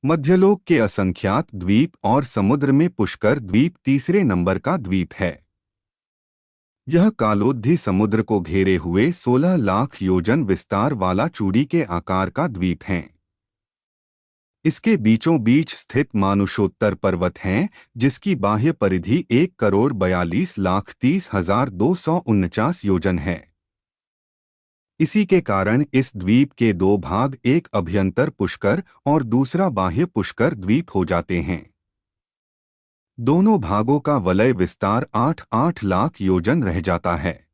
मध्यलोक के असंख्यात द्वीप और समुद्र में पुष्कर द्वीप तीसरे नंबर का द्वीप है। यह कालोद्धी समुद्र को घेरे हुए 16 लाख योजन विस्तार वाला चूड़ी के आकार का द्वीप है। इसके बीचों बीच स्थित मानुषोत्तर पर्वत हैं, जिसकी बाह्य परिधि 1,42,30,249 योजन है। इसी के कारण इस द्वीप के दो भाग, एक अभ्यंतर पुष्कर और दूसरा बाह्य पुष्कर द्वीप हो जाते हैं। दोनों भागों का वलय विस्तार 8-8 लाख योजन रह जाता है।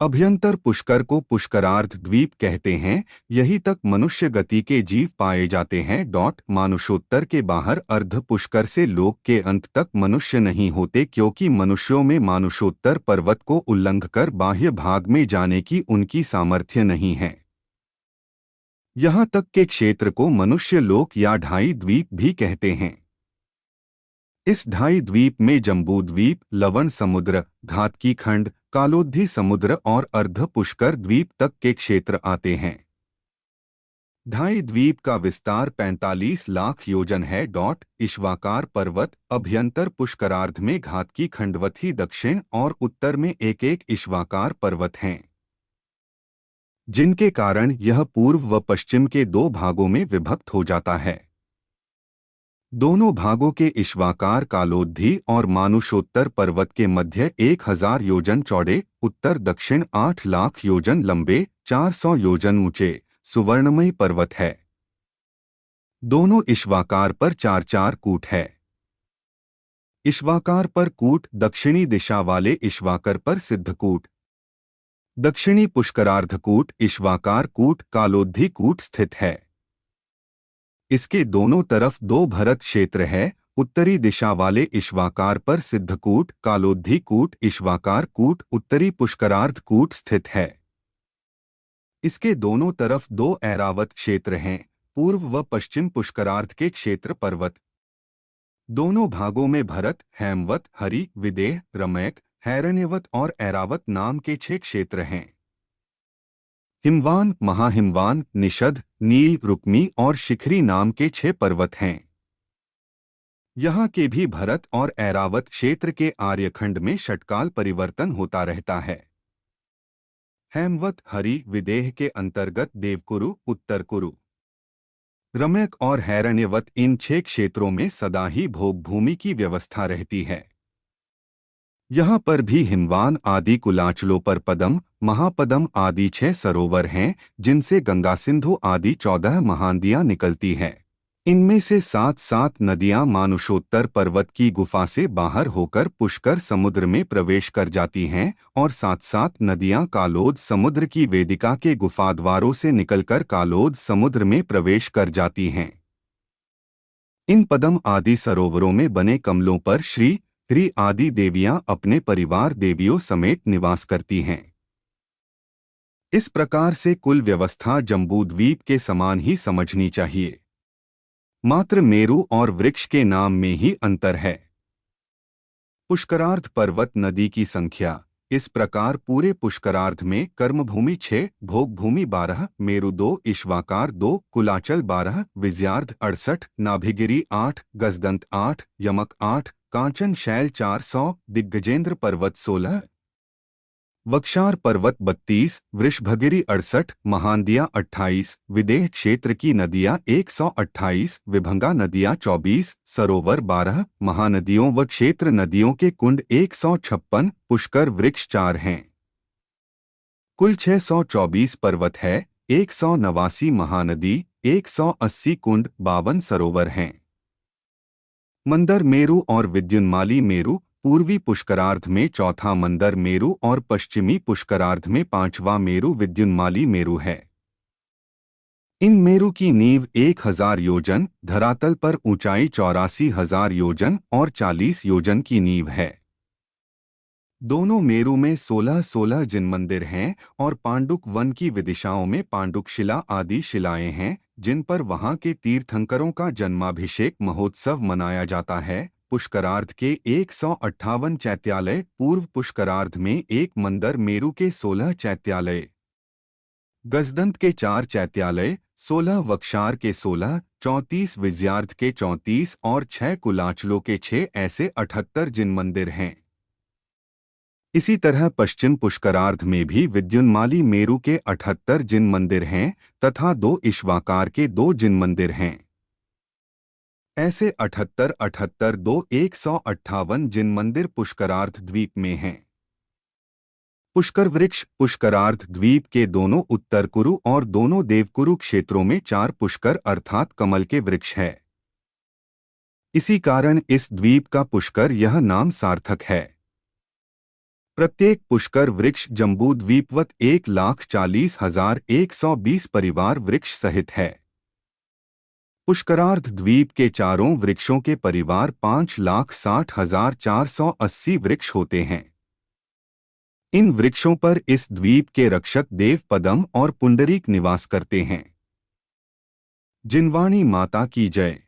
अभ्यंतर पुष्कर को पुष्करार्ध द्वीप कहते हैं। यही तक मनुष्य गति के जीव पाए जाते हैं। मानुषोत्तर के बाहर अर्ध पुष्कर से लोक के अंत तक मनुष्य नहीं होते, क्योंकि मनुष्यों में मानुषोत्तर पर्वत को उल्लंघकर बाह्य भाग में जाने की उनकी सामर्थ्य नहीं है। यहाँ तक के क्षेत्र को मनुष्य लोक या ढाई द्वीप भी कहते हैं। इस ढाई द्वीप में जम्बूद्वीप, लवण समुद्र, घातकी खंड, कालोद्धी समुद्र और अर्ध पुष्कर द्वीप तक के क्षेत्र आते हैं। ढाई द्वीप का विस्तार 45 लाख योजन है। इश्वाकार पर्वत अभ्यंतर पुष्करार्ध में घातकी खंडवत ही दक्षिण और उत्तर में एक एक इश्वाकार पर्वत हैं, जिनके कारण यह पूर्व व पश्चिम के दो भागों में विभक्त हो जाता है। दोनों भागों के इश्वाकार कालोद्धी और मानुषोत्तर पर्वत के मध्य 1000 योजन चौड़े, उत्तर दक्षिण 8 लाख योजन लंबे, 400 योजन ऊंचे सुवर्णमयी पर्वत है। दोनों इश्वाकार पर 4-4 कूट है। इश्वाकार पर कूट दक्षिणी दिशा वाले इश्वाकर पर सिद्धकूट, दक्षिणी पुष्करार्धकूट, इश्वाकार कूट, कालोद्धी कूट स्थित है। इसके दोनों तरफ दो भरत क्षेत्र है। उत्तरी दिशा वाले इश्वाकार पर सिद्धकूट, कालोद्धी कूट, इश्वाकार कूट, उत्तरी पुष्करार्ध कूट स्थित है। इसके दोनों तरफ दो ऐरावत क्षेत्र हैं, पूर्व व पश्चिम पुष्करार्ध के क्षेत्र पर्वत। दोनों भागों में भरत, हेमवत, हरि, विदेह, रमैक, हैरण्यवत और ऐरावत नाम के 6 क्षेत्र हैं। हिमवान, महाहिमवान, निषद, नील, रुक्मी और शिखरी नाम के 6 पर्वत हैं। यहाँ के भी भरत और ऐरावत क्षेत्र के आर्यखंड में षटकाल परिवर्तन होता रहता है। हेमवत, हरि, विदेह के अंतर्गत देवकुरु, उत्तर कुरु, रमैक और हैरण्यवत इन 6 क्षेत्रों में सदा ही भोग भूमि की व्यवस्था रहती है। यहाँ पर भी हिमवान आदि कुलाचलों पर पदम, महापदम आदि 6 सरोवर हैं, जिनसे गंगा, सिंधु आदि 14 महानदियाँ निकलती हैं। इनमें से 7-7 नदियाँ मानुषोत्तर पर्वत की गुफा से बाहर होकर पुष्कर समुद्र में प्रवेश कर जाती हैं और 7-7 नदियाँ कालोद समुद्र की वेदिका के गुफाद्वारों से निकलकर कालोद समुद्र में प्रवेश कर जाती हैं। इन पदम आदि सरोवरों में बने कमलों पर श्री श्री आदि देवियां अपने परिवार देवियों समेत निवास करती हैं। इस प्रकार से कुल व्यवस्था जम्बूद्वीप के समान ही समझनी चाहिए, मात्र मेरु और वृक्ष के नाम में ही अंतर है। पुष्करार्ध पर्वत नदी की संख्या इस प्रकार पूरे पुष्करार्ध में कर्मभूमि 6, भोगभूमि 12, मेरु 2, इश्वाकार 2, कुलाचल 12, विजयार्ध 68, नाभिगिरी 8, गजदंत 8, यमक 8, कांचन शैल 400, दिग्गजेंद्र पर्वत 16, वक्षार पर्वत 32, वृषभगिरी 68, महानदियाँ 28, विदेह क्षेत्र की नदियाँ 128, विभंगा नदियाँ 24, सरोवर 12, महानदियों व क्षेत्र नदियों के कुंड 156, पुष्कर वृक्ष 4 हैं। कुल 624 पर्वत है, 189 महानदी, 180 कुंड, 52 सरोवर हैं। मंदर मेरु और विद्युन्माली मेरु पूर्वी पुष्करार्ध में चौथा मंदर मेरु और पश्चिमी पुष्करार्ध में 5वां मेरु विद्युन्माली मेरु है। इन मेरु की नींव 1000 योजन, धरातल पर ऊंचाई 84,000 योजन और 40 योजन की नींव है। दोनों मेरु में 16-16 जिन मंदिर हैं और पांडुक वन की विदिशाओं में पांडुक शिला आदि शिलाएं हैं, जिन पर वहां के तीर्थंकरों का जन्माभिषेक महोत्सव मनाया जाता है। पुष्करार्ध के 158 चैत्यालय, पूर्व पुष्करार्ध में एक मंदिर मेरु के 16 चैत्यालय, गजदंत के 4 चैत्यालय, 16 वक्षार के 16, 34 विजयार्थ के 34 और 6 कुलाचलों के 6 ऐसे 78 जिन मंदिर हैं। इसी तरह पश्चिम पुष्करार्ध में भी विद्युन्माली मेरु के 78 जिन मंदिर हैं तथा 2 इश्वाकार के 2 जिन मंदिर हैं। ऐसे 78 78 2 158 जिन मंदिर पुष्करार्ध द्वीप में हैं। पुष्कर वृक्ष पुष्करार्ध द्वीप के दोनों उत्तर कुरु और दोनों देवकुरु क्षेत्रों में 4 पुष्कर अर्थात कमल के वृक्ष है। इसी कारण इस द्वीप का पुष्कर यह नाम सार्थक है। प्रत्येक पुष्कर वृक्ष जम्बूद्वीपवत 1,40,120 परिवार वृक्ष सहित है। पुष्करार्ध द्वीप के चारों वृक्षों के परिवार 5,60,480 वृक्ष होते हैं। इन वृक्षों पर इस द्वीप के रक्षक देव पद्म और पुंडरीक निवास करते हैं। जिनवाणी माता की जय।